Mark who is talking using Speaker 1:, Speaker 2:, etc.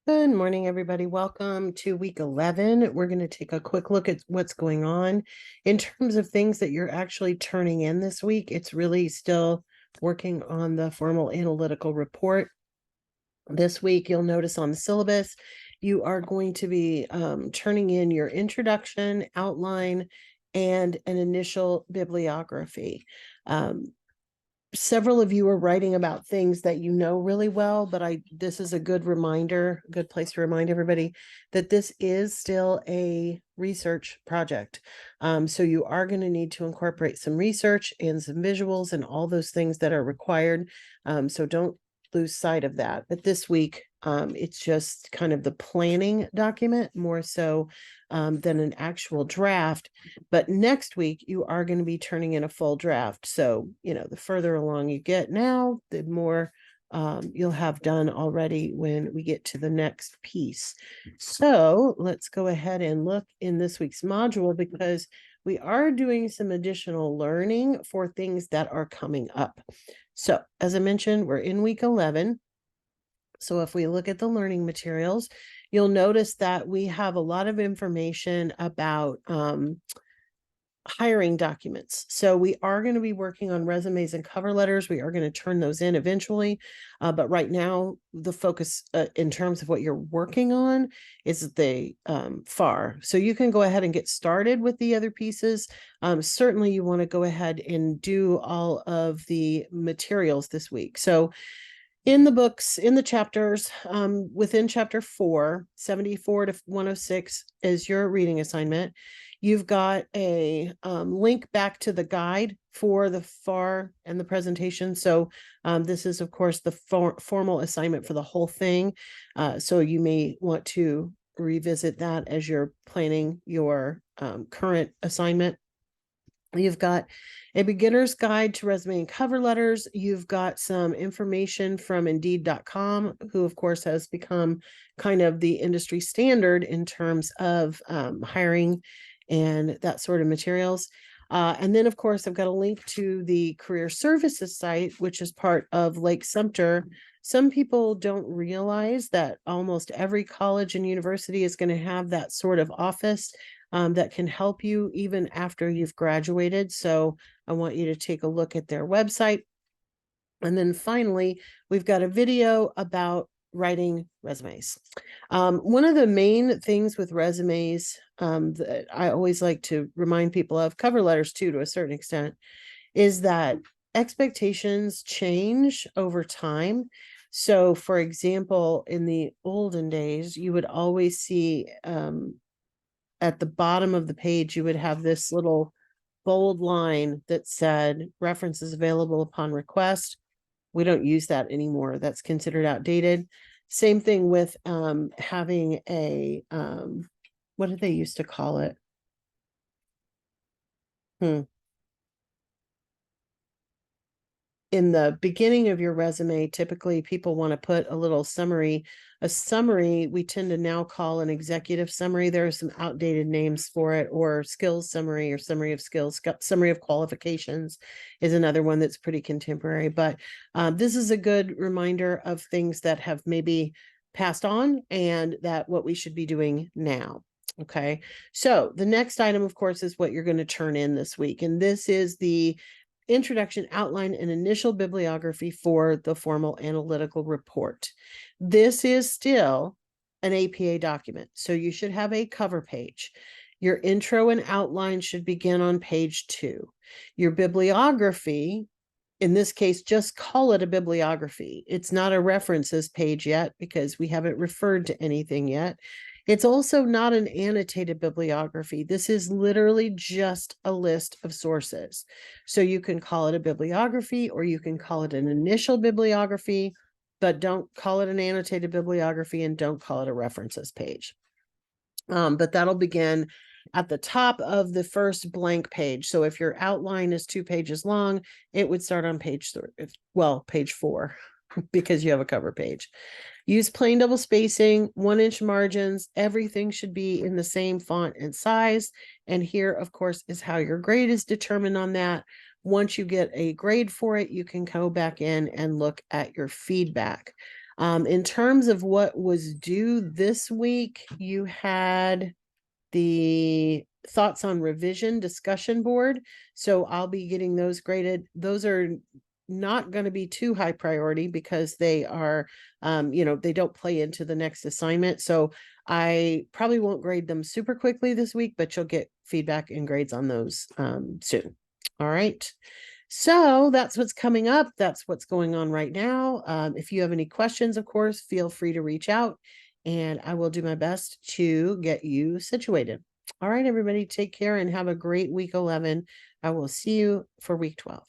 Speaker 1: Good morning, everybody. Welcome to week 11. We're going to take a quick look at what's going on in terms of things that you're actually turning in this week. It's really still working on the formal analytical report. This week, you'll notice on the syllabus, you are going to be turning in your introduction, outline, and an initial bibliography. Several of you are writing about things that you know really well, but this is a good reminder, good place to remind everybody that this is still a research project. So you are going to need to incorporate some research and some visuals and all those things that are required. So don't lose sight of that. But this week, it's just kind of the planning document more so than an actual draft. But next week, you are going to be turning in a full draft. So, the further along you get now, the more you'll have done already when we get to the next piece. So let's go ahead and look in this week's module because we are doing some additional learning for things that are coming up. So as I mentioned, we're in week 11. So if we look at the learning materials, you'll notice that we have a lot of information about hiring documents. So we are going to be working on resumes and cover letters. We are going to turn those in eventually. But right now, the focus in terms of what you're working on is the FAR. So you can go ahead and get started with the other pieces. Certainly, you want to go ahead and do all of the materials this week. So in the books, in the chapters, within chapter 4, 74 to 106 is your reading assignment. You've got a link back to the guide for the FAR and the presentation. So this is, of course, the formal assignment for the whole thing. So you may want to revisit that as you're planning your current assignment. You've got a beginner's guide to resume and cover letters. You've got some information from Indeed.com, who of course has become kind of the industry standard in terms of hiring and that sort of materials. And then of course, I've got a link to the career services site, which is part of Lake Sumter. Some people don't realize that almost every college and university is going to have that sort of office that can help you even after you've graduated. So I want you to take a look at their website. And then finally, we've got a video about writing resumes. One of the main things with resumes that I always like to remind people of, cover letters too, to a certain extent, is that expectations change over time. So for example, in the olden days, you would always see at the bottom of the page, you would have this little bold line that said references available upon request. We don't use that anymore. That's considered outdated. Same thing with having a, what did they used to call it? In the beginning of your resume, typically people want to put a little summary. A summary, we tend to now call an executive summary. There are some outdated names for it, or skills summary or summary of skills, summary of qualifications is another one that's pretty contemporary. But this is a good reminder of things that have maybe passed on and that what we should be doing now. Okay, so the next item, of course, is what you're going to turn in this week. And this is the introduction, outline, and initial bibliography for the formal analytical report. This is still an APA document, so you should have a cover page. Your intro and outline should begin on page 2. Your bibliography, in this case, just call it a bibliography. It's not a references page yet because we haven't referred to anything yet. It's also not an annotated bibliography. This is literally just a list of sources. So you can call it a bibliography or you can call it an initial bibliography, but don't call it an annotated bibliography and don't call it a references page. But that'll begin at the top of the first blank page. So if your outline is 2 pages long, it would start on page 4 because you have a cover page. Use plain double spacing, 1-inch margins. Everything should be in the same font and size. And here, of course, is how your grade is determined on that. Once you get a grade for it, you can go back in and look at your feedback. In terms of what was due this week, you had the thoughts on revision discussion board. So I'll be getting those graded. Those are not going to be too high priority because they are, they don't play into the next assignment. So I probably won't grade them super quickly this week, but you'll get feedback and grades on those soon. All right. So that's what's coming up. That's what's going on right now. If you have any questions, of course, feel free to reach out and I will do my best to get you situated. All right, everybody, take care and have a great week 11. I will see you for week 12.